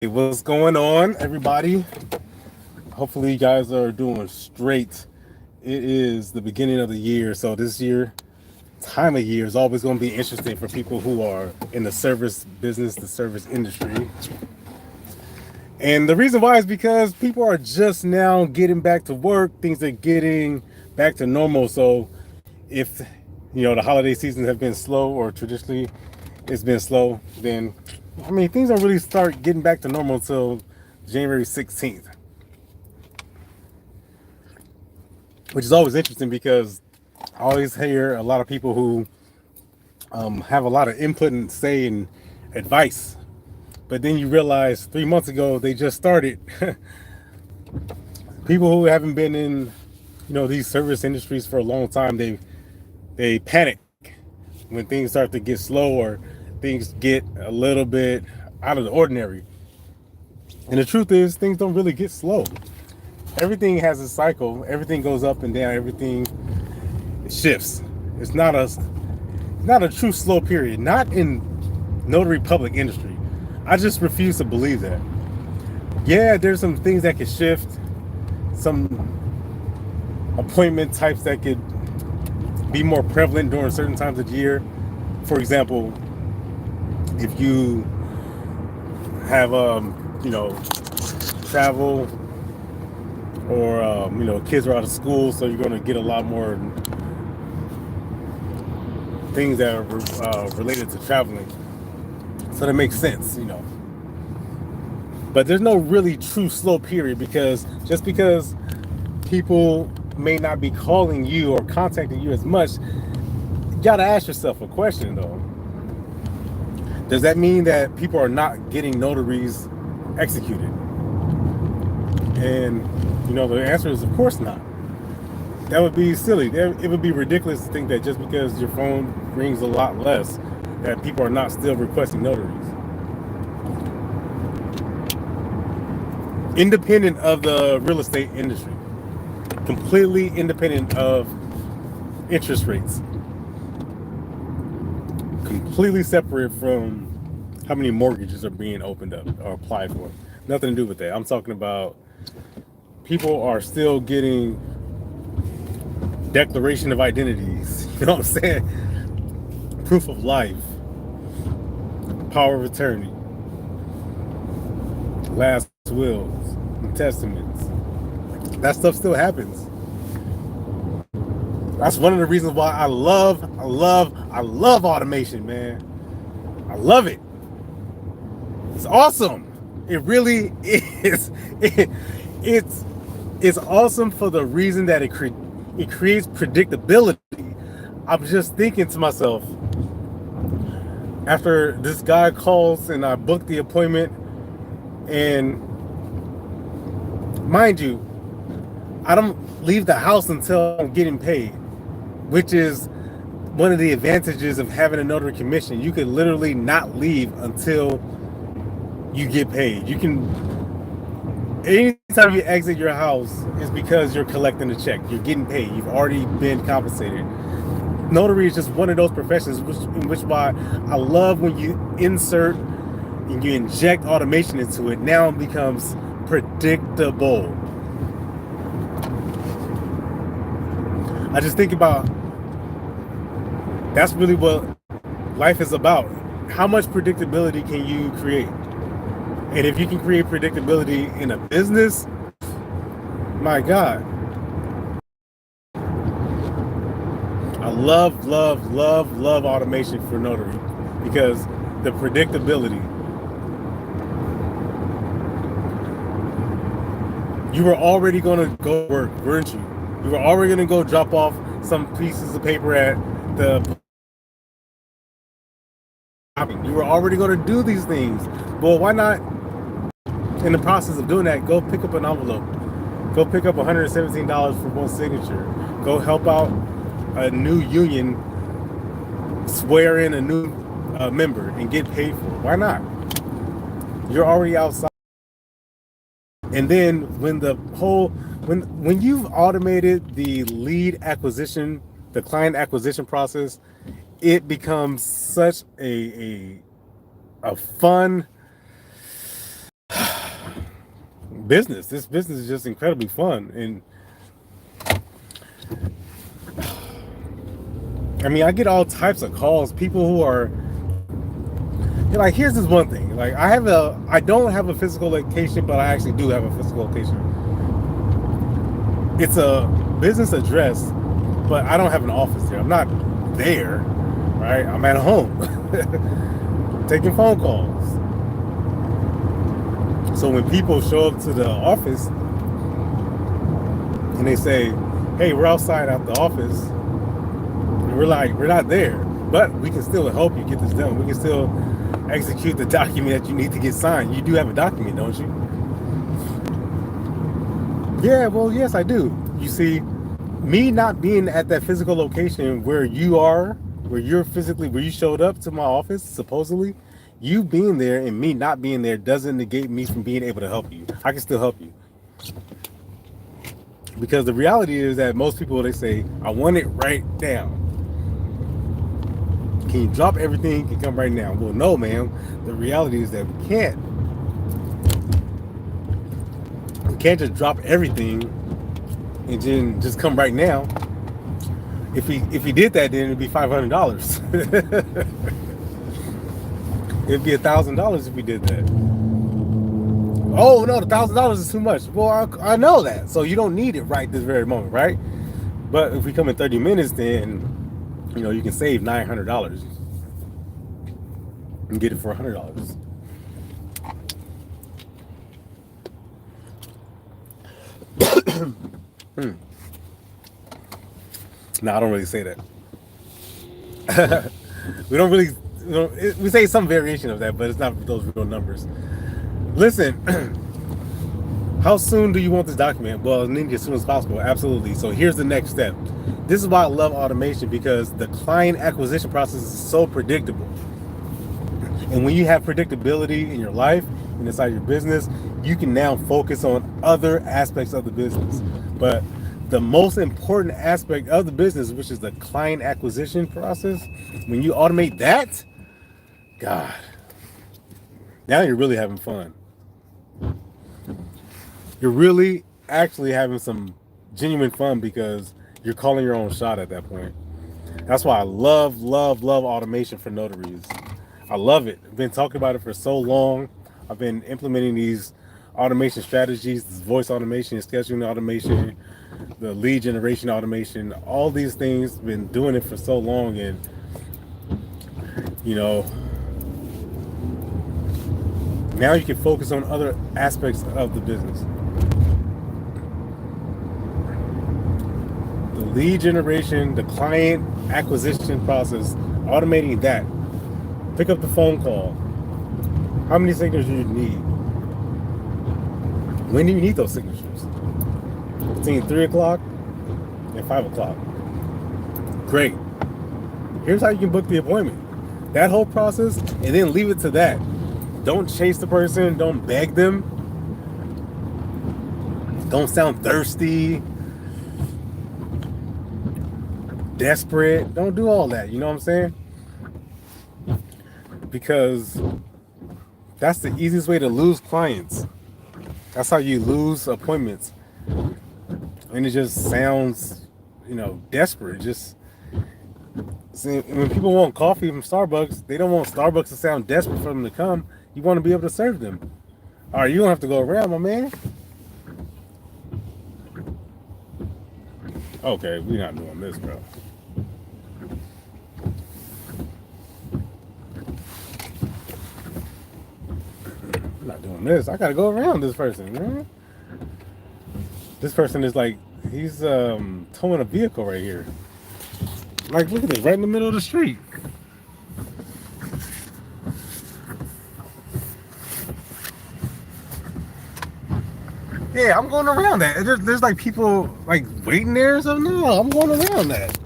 Hey, what's going on, everybody? Hopefully, you guys are doing straight. It is the beginning of the year, so this year, time of year, is always going to be interesting for people who are in the service business, the service industry. And the reason why is because people are just now getting back to work, things are getting back to normal. So, if the holiday seasons have been slow, or traditionally it's been slow, then things don't really start getting back to normal until January 16th, which is always interesting because I always hear a lot of people who have a lot of input and say and advice, but then you realize 3 months ago they just started. People who haven't been in these service industries for a long time, they panic when things start to get slow or things get a little bit out of the ordinary. And the truth is, things don't really get slow. Everything has a cycle. Everything goes up and down. Everything shifts. It's not a true slow period. Not in Notary Public industry. I just refuse to believe that. Yeah, there's some things that could shift. Some appointment types that could be more prevalent during certain times of the year. For example, if you have travel, or kids are out of school, so you're going to get a lot more things that are related to traveling. So that makes sense. But there's no really true slow period, because just because people may not be calling you or contacting you as much, you gotta ask yourself a question though. Does that mean that people are not getting notaries executed? And the answer is, of course not. That would be silly. It would be ridiculous to think that just because your phone rings a lot less, that people are not still requesting notaries. Independent of the real estate industry. Completely independent of interest rates. Completely separate from how many mortgages are being opened up or applied for. Nothing to do with that. I'm talking about people are still getting declaration of identities. You know what I'm saying? Proof of life. Power of attorney. Last wills and testaments. That stuff still happens. That's one of the reasons why I love automation, man. I love it. It's awesome. It really is. It's awesome for the reason that it creates predictability. I'm just thinking to myself, after this guy calls and I book the appointment, and mind you, I don't leave the house until I'm getting paid, which is one of the advantages of having a notary commission. You can literally not leave until you get paid. You can, anytime you exit your house is because you're collecting a check. You're getting paid. You've already been compensated. Notary is just one of those professions which why I love when you insert and you inject automation into it. Now it becomes predictable. I just think about, that's really what life is about. How much predictability can you create? And if you can create predictability in a business, my God. I love automation for notary, because the predictability. You were already going to go to work, weren't you? You were already going to go drop off some pieces of paper at the... You were already going to do these things. Well, why not, in the process of doing that, go pick up an envelope. Go pick up $117 for one signature. Go help out a new union, swear in a new member, and get paid for it. Why not? You're already outside. And then when you've automated the lead acquisition, the client acquisition process, it becomes such a fun business. This business is just incredibly fun. And I mean, I get all types of calls. People who are like, here's this one thing. Like, I don't have a physical location, but I actually do have a physical location. It's a business address, but I don't have an office there. I'm not there, right? I'm at home taking phone calls. So when people show up to the office and they say, hey, we're outside at the office, and we're like, we're not there, but we can still help you get this done. We can still execute the document that you need to get signed. You do have a document, don't you? Yeah, well, yes, I do. You see, me not being at that physical location where you are, where you showed up to my office, supposedly, you being there and me not being there doesn't negate me from being able to help you. I can still help you. Because the reality is that most people, they say, I want it right now. Can you drop everything and come right now? Well, no, ma'am. The reality is that we can't. We can't just drop everything and then just come right now. If we did that, then it'd be $500. It'd be $1,000 if we did that. Oh no, the $1,000 is too much. Well, I know that. So you don't need it right this very moment, right? But if we come in 30 minutes, then you can save $900 and get it for $100. No, I don't really say that. We don't really, we say some variation of that, but it's not those real numbers. Listen, how soon do you want this document? Well, as soon as possible, absolutely. So here's the next step. This is why I love automation, because the client acquisition process is so predictable. And when you have predictability in your life and inside your business, you can now focus on other aspects of the business. But the most important aspect of the business, which is the client acquisition process, when you automate that, God, now you're really having fun. You're really actually having some genuine fun, because you're calling your own shot at that point. That's why I love automation for notaries. I love it. I've been talking about it for so long. I've been implementing these automation strategies, this voice automation, scheduling automation, the lead generation automation, all these things. Been doing it for so long, and now you can focus on other aspects of the business. The lead generation, the client acquisition process, automating that. Pick up the phone call. How many signatures do you need? When do you need those signatures? Between 3 o'clock and 5 o'clock. Great. Here's how you can book the appointment. That whole process, and then leave it to that. Don't chase the person. Don't beg them. Don't sound thirsty, desperate. Don't do all that. You know what I'm saying? Because that's the easiest way to lose clients. That's how you lose appointments. And it just sounds, desperate. Just see, when people want coffee from Starbucks, they don't want Starbucks to sound desperate for them to come. You want to be able to serve them. All right, you don't have to go around, my man. Okay, we're not doing this, bro. I'm not doing this. I gotta go around this person, man. This person is like, he's towing a vehicle right here. Like, look at this, right in the middle of the street. Yeah, I'm going around that. There's like people like waiting there or something. No, I'm going around that.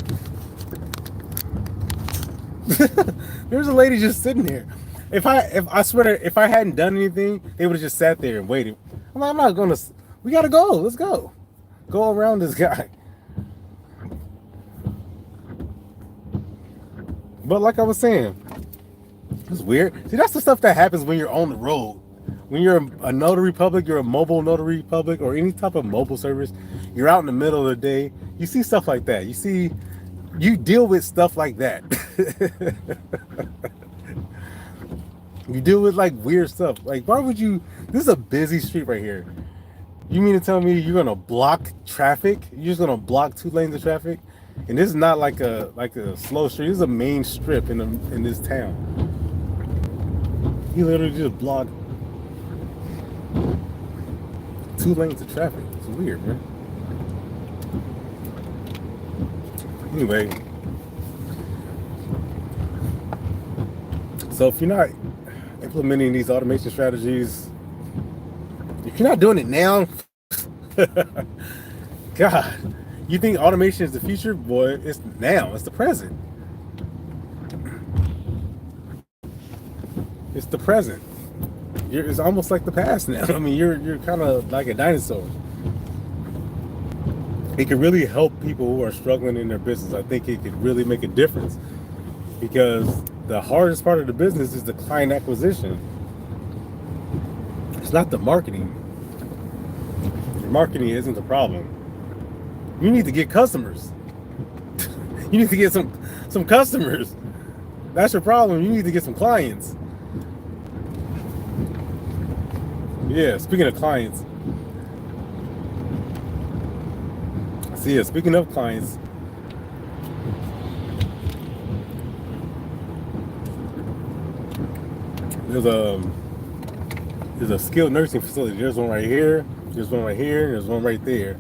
There's a lady just sitting there. If I swear if I hadn't done anything, they would have just sat there and waited. I'm not gonna. We gotta go. Let's go. Go around this guy. But like I was saying, it's weird. See, that's the stuff that happens when you're on the road. when you're a notary public, you're a mobile notary public or any type of mobile service, you're out in the middle of the day, you see stuff like that. You deal with stuff like that. You deal with like weird stuff. Like, why would you? This is a busy street right here. You mean to tell me you're gonna block traffic? You're just gonna block 2 lanes of traffic? And this is not like a slow street. This is a main strip in this town. You literally just block 2 lanes of traffic. It's weird, man. Anyway, so if you're not implementing these automation strategies, if you're not doing it now, God, you think automation is the future? Boy, it's now. It's the present. It's the present. It's almost like the past now. I mean, you're kind of like a dinosaur. It could really help people who are struggling in their business. I think it could really make a difference, because the hardest part of the business is the client acquisition. It's not the marketing. Your marketing isn't the problem. You need to get customers. You need to get some customers. That's your problem. You need to get some clients. Yeah, speaking of clients. See, yeah, speaking of clients, there's a skilled nursing facility. There's one right here, there's one right here, and there's one right there.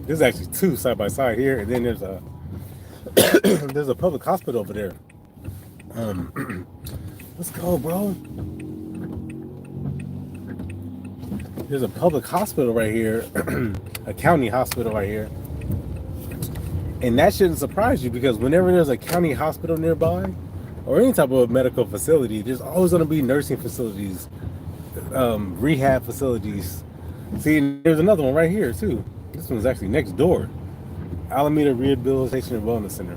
There's actually 2 side by side here, and then there's a there's a public hospital over there. Let's go, bro. There's a public hospital right here, a county hospital right here. And that shouldn't surprise you, because whenever there's a county hospital nearby, or any type of medical facility, there's always going to be nursing facilities, rehab facilities. See, there's another one right here too. This one's actually next door. Alameda Rehabilitation and Wellness Center.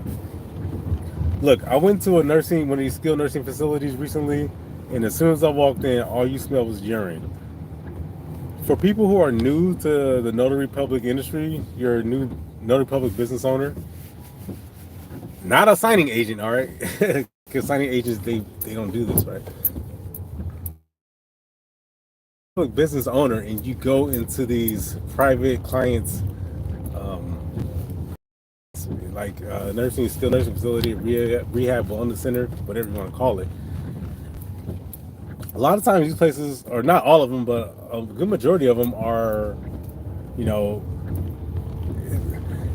Look, I went to one of these skilled nursing facilities recently, and as soon as I walked in, all you smelled was urine. For people who are new to the Notary Public industry, you're a new Notary Public business owner, not a signing agent, all right? Because signing agents, they don't do this, right? Public business owner, and you go into these private clients, like skilled nursing facility, rehab wellness center, whatever you want to call it. A lot of times these places, or not all of them, but a good majority of them are,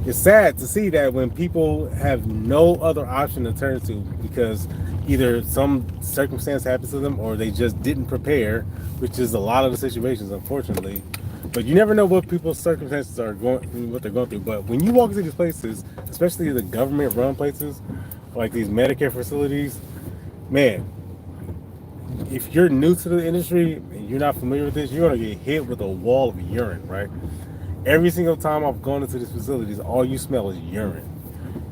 it's sad to see that when people have no other option to turn to, because either some circumstance happens to them or they just didn't prepare, which is a lot of the situations, unfortunately. But you never know what people's circumstances are what they're going through. But when you walk into these places, especially the government-run places, like these Medicare facilities, man, if you're new to the industry and you're not familiar with this, you're gonna get hit with a wall of urine, right? Every single time I've gone into these facilities, all you smell is urine.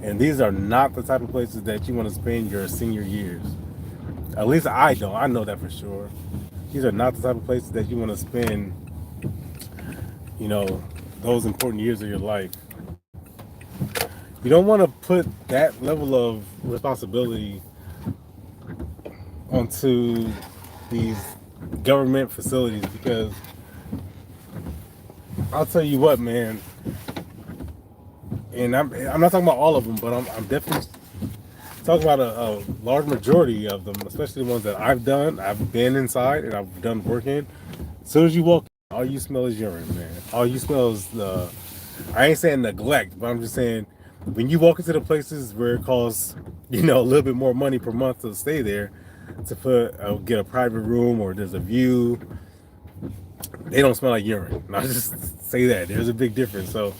And these are not the type of places that you want to spend your senior years. At least I don't. I know that for sure. These are not the type of places that you want to spend, those important years of your life. You don't want to put that level of responsibility onto these government facilities, because I'll tell you what, man, and I'm not talking about all of them, but I'm definitely talking about a large majority of them, especially the ones that I've been inside and I've done work in. As soon as you walk in, all you smell is urine, man. All you smell is I ain't saying neglect, but I'm just saying, when you walk into the places where it costs, a little bit more money per month to stay there, to get a private room, or there's a view, they don't smell like urine. And I just say that there's a big difference. So,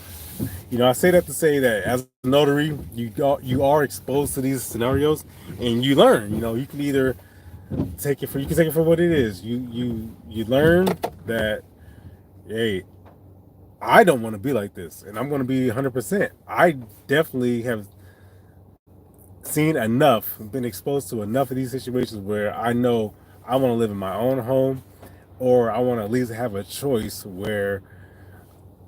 I say that to say that as a notary, you are exposed to these scenarios, and you learn. You can either take it for what it is. You learn that, hey, I don't want to be like this, and I'm going to be 100%. I definitely have seen enough, been exposed to enough of these situations where I know I want to live in my own home. or I want to at least have a choice where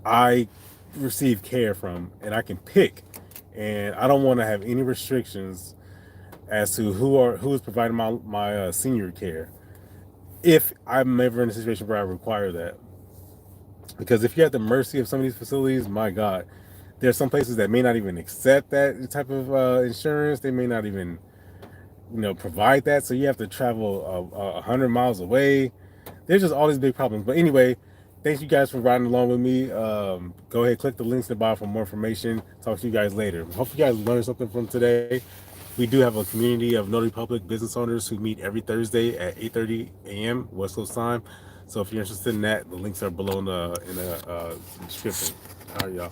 I receive care from and I can pick. And I don't want to have any restrictions as to who is providing my senior care, if I'm ever in a situation where I require that. Because if you're at the mercy of some of these facilities, my God, there's some places that may not even accept that type of insurance. They may not even, provide that. So you have to travel 100 miles away. There's just all these big problems. But anyway, thanks you guys for riding along with me. Go ahead, click the links in the bottom for more information. Talk to you guys later. Hope you guys learned something from today. We do have a community of Notary Public business owners who meet every Thursday at 8:30 a.m. West Coast time. So if you're interested in that, the links are below in the description. All right, y'all.